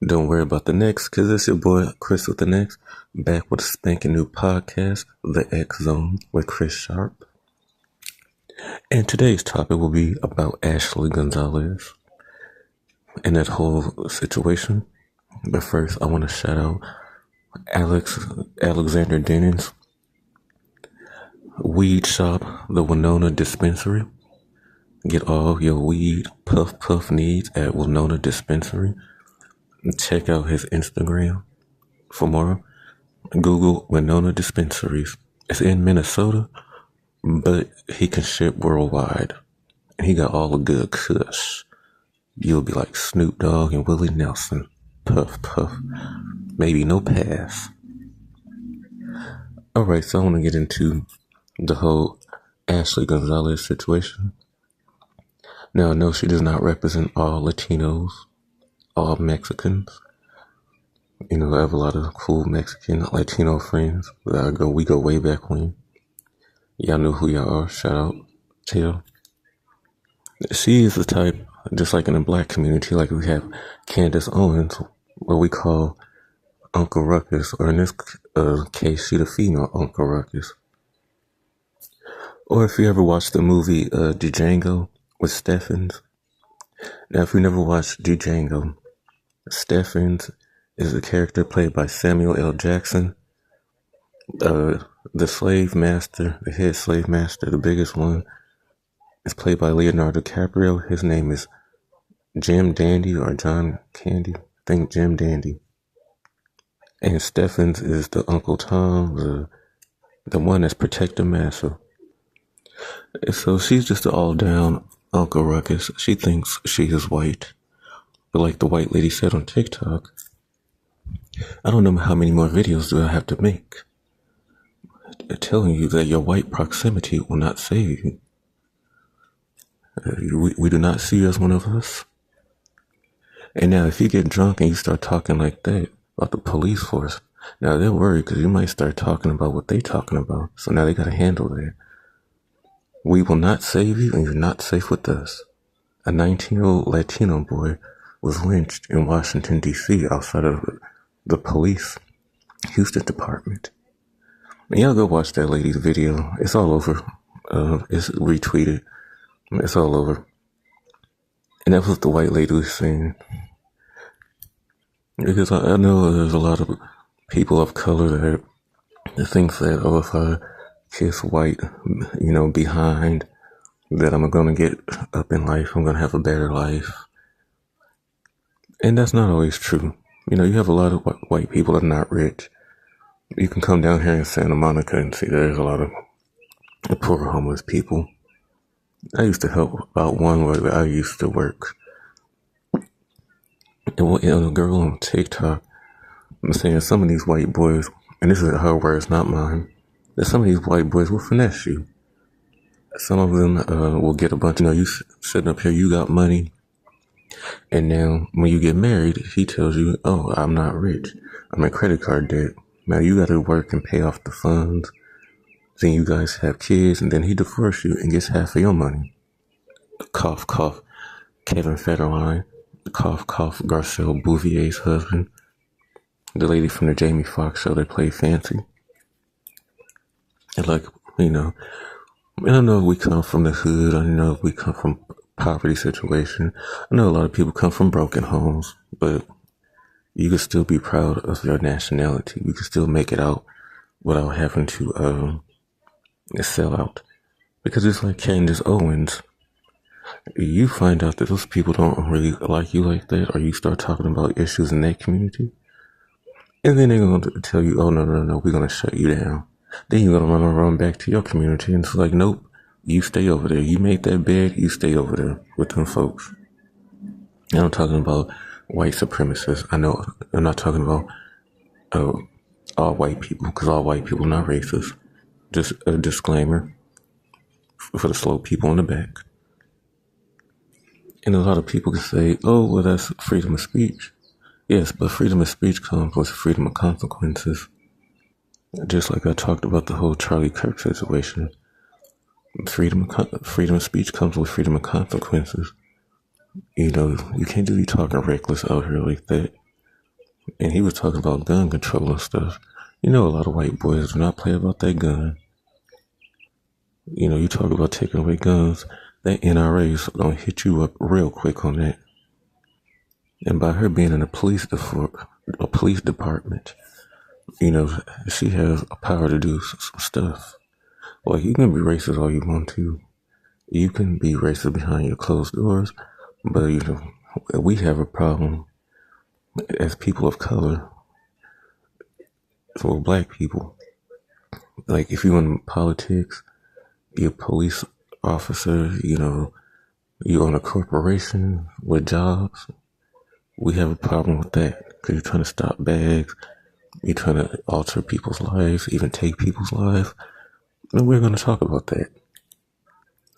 Don't worry about the next, cause it's your boy Chris with the next, back with a spanking new podcast, The X Zone with Chris Sharp. And today's topic will be about Ashley Gonzales and that whole situation. But first, I want to shout out Alexander Dennings, Weed Shop, the Winona Dispensary. Get all your weed puff needs at Winona Dispensary. Check out his Instagram for more. Google Winona Dispensaries. It's in Minnesota, but he can ship worldwide. And he got all the good kush. You'll be like Snoop Dogg and Willie Nelson. Puff. Maybe no pass. Alright, so I want to get into the whole Ashley Gonzales situation. Now, I know she does not represent all Latinos, all Mexicans. You know, I have a lot of cool Mexican, Latino friends. We go way back when. Y'all know who y'all are. Shout out to y'all. She is the type, just like in the black community, like we have Candace Owens, what we call Uncle Ruckus, or in this case, she the female Uncle Ruckus. Or if you ever watched the movie Django with Steffens. Now, if you never watched Django, Steffens is a character played by Samuel L. Jackson. The slave master, the head slave master, the biggest one, is played by Leonardo DiCaprio. His name is Jim Dandy or John Candy. I think Jim Dandy. And Steffens is the Uncle Tom, the one that's protecting Massa. So she's just an all-down Uncle Ruckus. She thinks she is white. But like the white lady said on TikTok, I don't know how many more videos do I have to make telling you that your white proximity will not save you. We do not see you as one of us. And now if you get drunk and you start talking like that about the police force, now they're worried because you might start talking about what they're talking about. So now they got to handle that. We will not save you and you're not safe with us. A 19-year-old Latino boy was lynched in Washington, D.C. outside of the police Houston department. And y'all go watch that lady's video. It's all over. It's retweeted. It's all over. And that was the white lady was saying. Because I know there's a lot of people of color that think that, oh, if I kiss white, behind, that I'm going to get up in life. I'm going to have a better life. And that's not always true. You have a lot of white people that are not rich. You can come down here in Santa Monica and see there's a lot of poor homeless people. I used to help out one where I used to work. And a girl on TikTok was saying some of these white boys, and this is her words, not mine, that some of these white boys will finesse you. Some of them will get a bunch, you sitting up here, you got money. And now when you get married, he tells you, oh, I'm not rich. I'm in credit card debt. Now you got to work and pay off the funds. Then you guys have kids, and then he divorces you and gets half of your money. Cough, cough. Kevin Federline. Cough, cough. Garcelle Bouvier's husband. The lady from the Jamie Foxx show that played Fancy. And I don't know if we come from the hood. I don't know if we come from poverty situation. I know a lot of people come from broken homes, but you can still be proud of your nationality. You can still make it out without having to sell out. Because it's like Candace Owens. You find out that those people don't really like you like that, or you start talking about issues in that community, and then they're going to tell you, oh, no, we're going to shut you down. Then you're going to run back to your community, and it's like, nope, you stay over there. You made that bed, you stay over there with them folks. And I'm talking about white supremacists. I know I'm not talking about all white people, because all white people are not racist. Just a disclaimer for the slow people in the back. And a lot of people can say, oh, well, that's freedom of speech. Yes, but freedom of speech comes with freedom of consequences. Just like I talked about the whole Charlie Kirk situation. Freedom of speech comes with freedom of consequences. You can't be talking reckless out here like that. and he was talking about gun control and stuff. You know, a lot of white boys do not play about that gun. You know, you talk about taking away guns, that NRA's gonna hit you up real quick on that. And by her being in a police department, you know, she has a power to do some stuff. Like, you can be racist all you want to. You can be racist behind your closed doors, but, you know, we have a problem as people of color, for black people. Like, if you're in politics, you're a police officer, you know, you own a corporation with jobs, we have a problem with that because you're trying to stop bags, you're trying to alter people's lives, even take people's lives. And we're going to talk about that.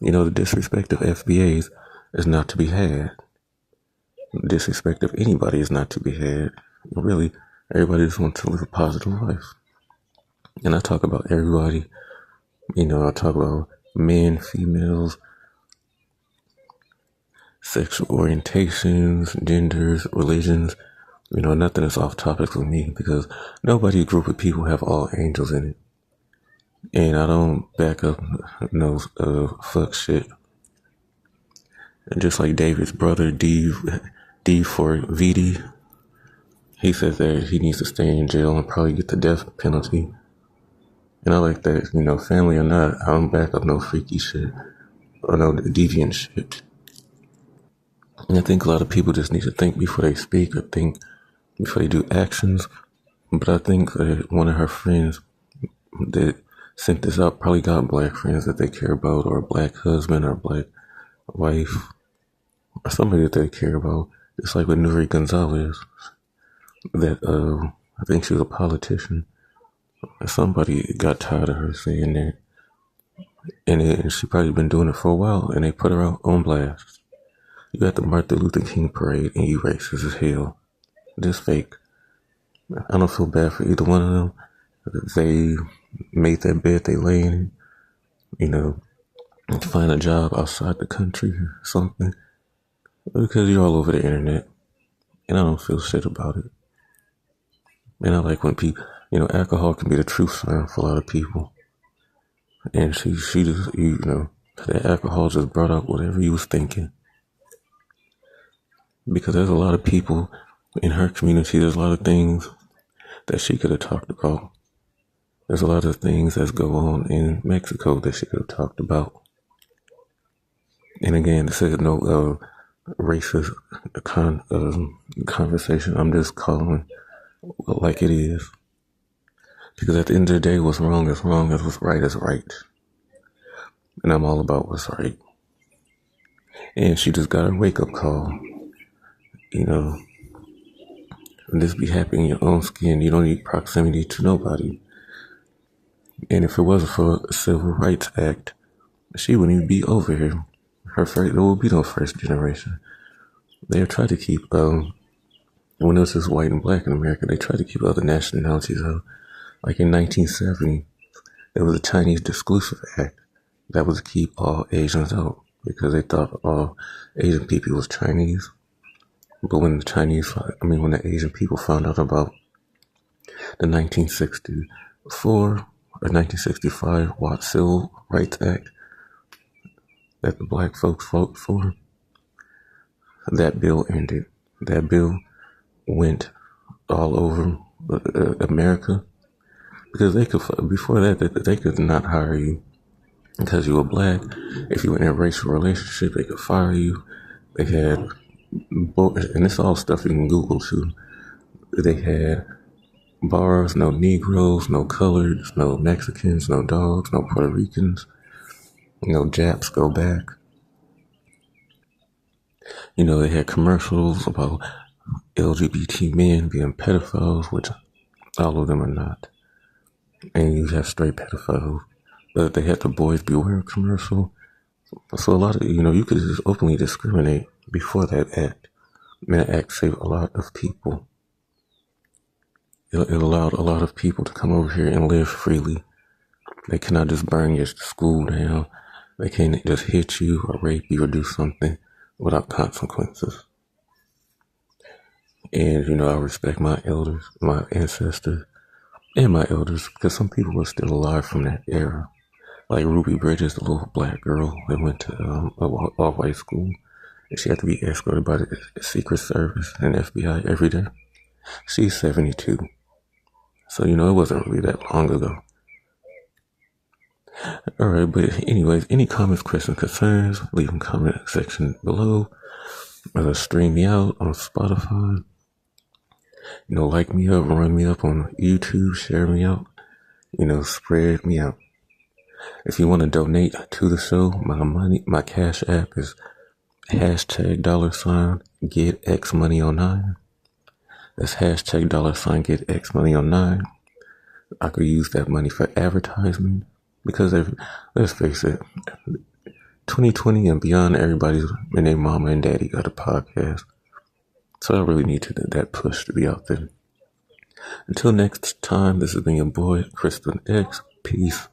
You know, the disrespect of FBAs is not to be had. The disrespect of anybody is not to be had. Really, everybody just wants to live a positive life. And I talk about everybody. You know, I talk about men, females, sexual orientations, genders, religions. You know, nothing is off topic with me because nobody's group of people have all angels in it. And I don't back up no fuck shit. And just like David's brother, D for VD, he says that he needs to stay in jail and probably get the death penalty. And I like that, you know, family or not, I don't back up no freaky shit or no deviant shit. And I think a lot of people just need to think before they speak or think before they do actions. But I think that one of her friends that sent this out probably got black friends that they care about, or a black husband or a black wife, or somebody that they care about. It's like with Ashley Gonzales, that I think she was a politician. Somebody got tired of her saying that, and she probably been doing it for a while, and they put her out on blast. You got the Martin Luther King parade, and you racist as hell. This fake. I don't feel bad for either one of them. They made that bed they lay in, you know, find a job outside the country or something, because you're all over the internet, and I don't feel shit about it. And I like when people, you know, alcohol can be the truth sign for a lot of people. And she just, you know, that alcohol just brought out whatever you was thinking. Because there's a lot of people in her community, there's a lot of things that she could have talked about. There's a lot of things that go on in Mexico that she could have talked about. And again, this is no racist conversation. I'm just calling like it is. Because at the end of the day, what's wrong is wrong, and what's right is right. And I'm all about what's right. And she just got a wake-up call. You know, just be happy in your own skin. You don't need proximity to nobody. And if it wasn't for the Civil Rights Act, she wouldn't even be over here. There would be no first generation. They tried to keep, when it was just white and black in America, they tried to keep other nationalities out. Like in 1970, there was a Chinese Exclusive Act that was to keep all Asians out because they thought all Asian people was Chinese. But when the Asian people found out about the 1964 or 1965 Civil Rights Act that the black folks fought for, that bill ended. That bill went all over America because before that, they could not hire you because you were black. If you were in a racial relationship, they could fire you. They had, and it's all stuff you can Google too. They had bars, no Negroes, no coloreds, no Mexicans, no dogs, no Puerto Ricans, no Japs go back. You know, they had commercials about LGBT men being pedophiles, which all of them are not. And you have straight pedophiles. But they had the Boys Beware commercial. So a lot of, you know, you could just openly discriminate before that act. And that act saved a lot of people. It allowed a lot of people to come over here and live freely. They cannot just burn your school down. They can't just hit you or rape you or do something without consequences. And, I respect my elders, my ancestors, and my elders, because some people are still alive from that era. Like Ruby Bridges, the little black girl that went to all-white school. And she had to be escorted by the Secret Service and FBI every day. She's 72. So, it wasn't really that long ago. Alright, but anyways, any comments, questions, concerns, leave them in the comment section below. Stream me out on Spotify. Like me up, run me up on YouTube, share me out. Spread me out. If you want to donate to the show, my Cash App is hashtag $get X money on 9. That's hashtag $get X money on 9. I could use that money for advertisement because let's face it, 2020 and beyond, everybody's and their mama and daddy got a podcast. So I really need that push to be out there. Until next time, this has been your boy, Crispin X. Peace.